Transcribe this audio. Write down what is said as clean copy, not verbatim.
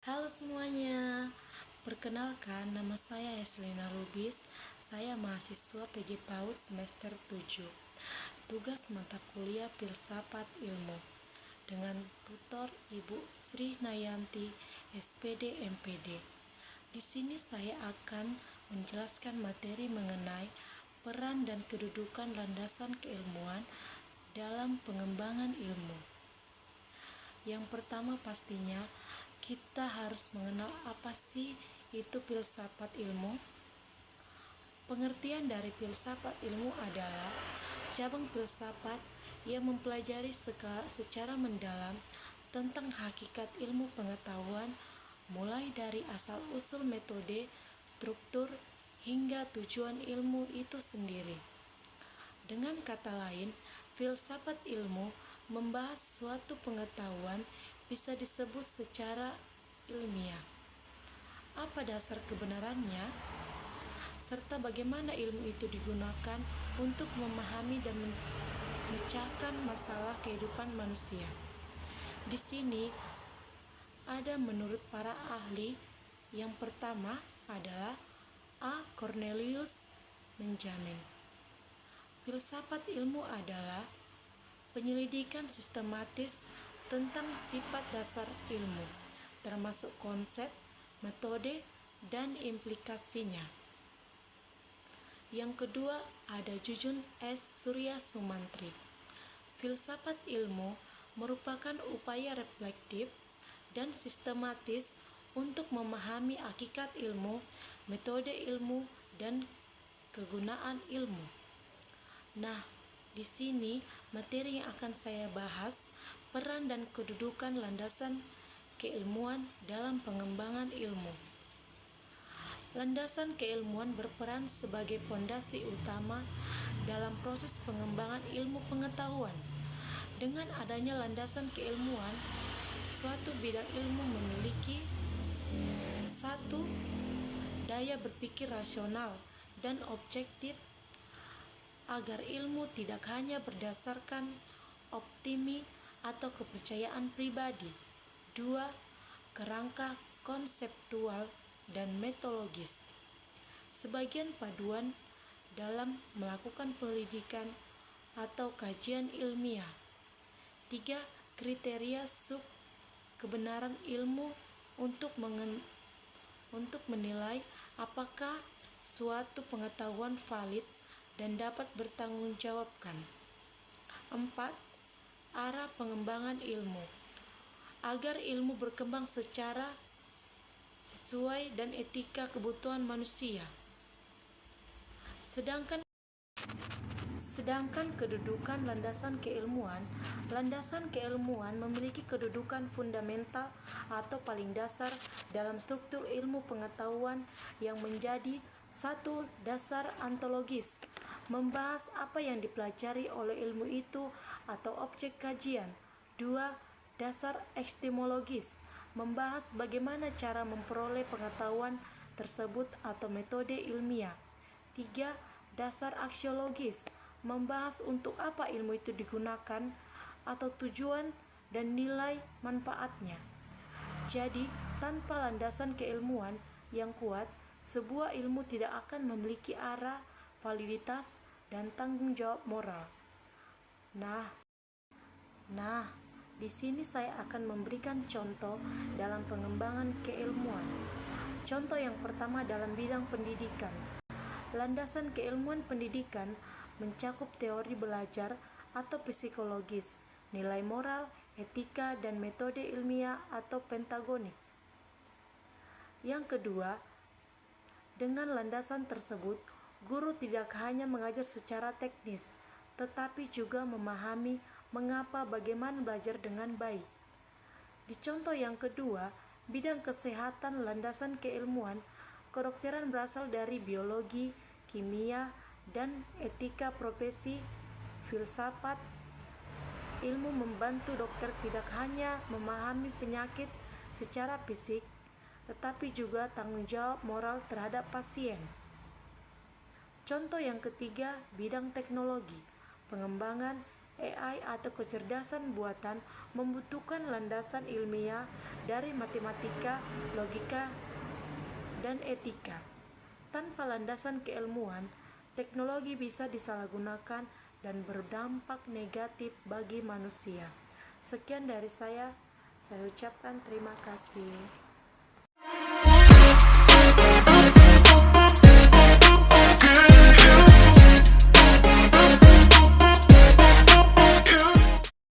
Halo semuanya, perkenalkan nama saya Eslina Lubis. Saya mahasiswa PJ PAUD semester 7. Tugas mata kuliah Filsafat Ilmu dengan tutor Ibu Sri Nayanti, SPD MPD. Di sini saya akan menjelaskan materi mengenai peran dan kedudukan landasan keilmuan dalam pengembangan ilmu. Yang pertama pastinya kita harus mengenal apa sih itu filsafat ilmu. Pengertian dari filsafat ilmu adalah cabang filsafat yang mempelajari secara mendalam tentang hakikat ilmu pengetahuan, mulai dari asal-usul metode, struktur, hingga tujuan ilmu itu sendiri. Dengan kata lain, filsafat ilmu membahas suatu pengetahuan bisa disebut secara ilmiah. Apa dasar kebenarannya? Serta bagaimana ilmu itu digunakan untuk memahami dan memecahkan masalah kehidupan manusia. Di sini ada menurut para ahli, yang pertama adalah A. Cornelius menjamin filsafat ilmu adalah penyelidikan sistematis tentang sifat dasar ilmu, termasuk konsep, metode, dan implikasinya. Yang kedua ada Jujun S. Surya Sumantri. Filsafat ilmu merupakan upaya reflektif dan sistematis untuk memahami hakikat ilmu, metode ilmu, dan kegunaan ilmu. Nah, di sini materi yang akan saya bahas, peran dan kedudukan landasan keilmuan dalam pengembangan ilmu. Landasan keilmuan berperan sebagai fondasi utama dalam proses pengembangan ilmu pengetahuan. Dengan adanya landasan keilmuan, suatu bidang ilmu memiliki satu, daya berpikir rasional dan objektif agar ilmu tidak hanya berdasarkan optimi atau kepercayaan pribadi. 2. Kerangka konseptual dan metodologis. Sebagian paduan dalam melakukan penelitian atau kajian ilmiah. 3. Kriteria sub kebenaran ilmu untuk menilai apakah suatu pengetahuan valid dan dapat bertanggungjawabkan. 4. Arah pengembangan ilmu. Agar ilmu berkembang secara sesuai dan etika kebutuhan manusia. Sedangkan kedudukan landasan keilmuan memiliki kedudukan fundamental atau paling dasar dalam struktur ilmu pengetahuan yang menjadi 1. Dasar ontologis, membahas apa yang dipelajari oleh ilmu itu atau objek kajian. 2. Dasar epistemologis, membahas bagaimana cara memperoleh pengetahuan tersebut atau metode ilmiah. 3. Dasar aksiologis, membahas untuk apa ilmu itu digunakan atau tujuan dan nilai manfaatnya. Jadi, tanpa landasan keilmuan yang kuat, sebuah ilmu tidak akan memiliki arah, validitas, dan tanggung jawab moral. Nah, di sini saya akan memberikan contoh dalam pengembangan keilmuan. Contoh yang pertama dalam bidang pendidikan. Landasan keilmuan pendidikan mencakup teori belajar atau psikologis, nilai moral, etika, dan metode ilmiah atau pentagonik. Yang kedua, dengan landasan tersebut, guru tidak hanya mengajar secara teknis, tetapi juga memahami mengapa bagaimana belajar dengan baik. Di contoh yang kedua, bidang kesehatan landasan keilmuan, kedokteran berasal dari biologi, kimia, dan etika profesi. Filsafat ilmu membantu dokter tidak hanya memahami penyakit secara fisik, tetapi juga tanggung jawab moral terhadap pasien. Contoh yang ketiga, bidang teknologi, pengembangan AI atau kecerdasan buatan membutuhkan landasan ilmiah dari matematika, logika, dan etika. Tanpa landasan keilmuan, teknologi bisa disalahgunakan dan berdampak negatif bagi manusia. Sekian dari saya ucapkan terima kasih.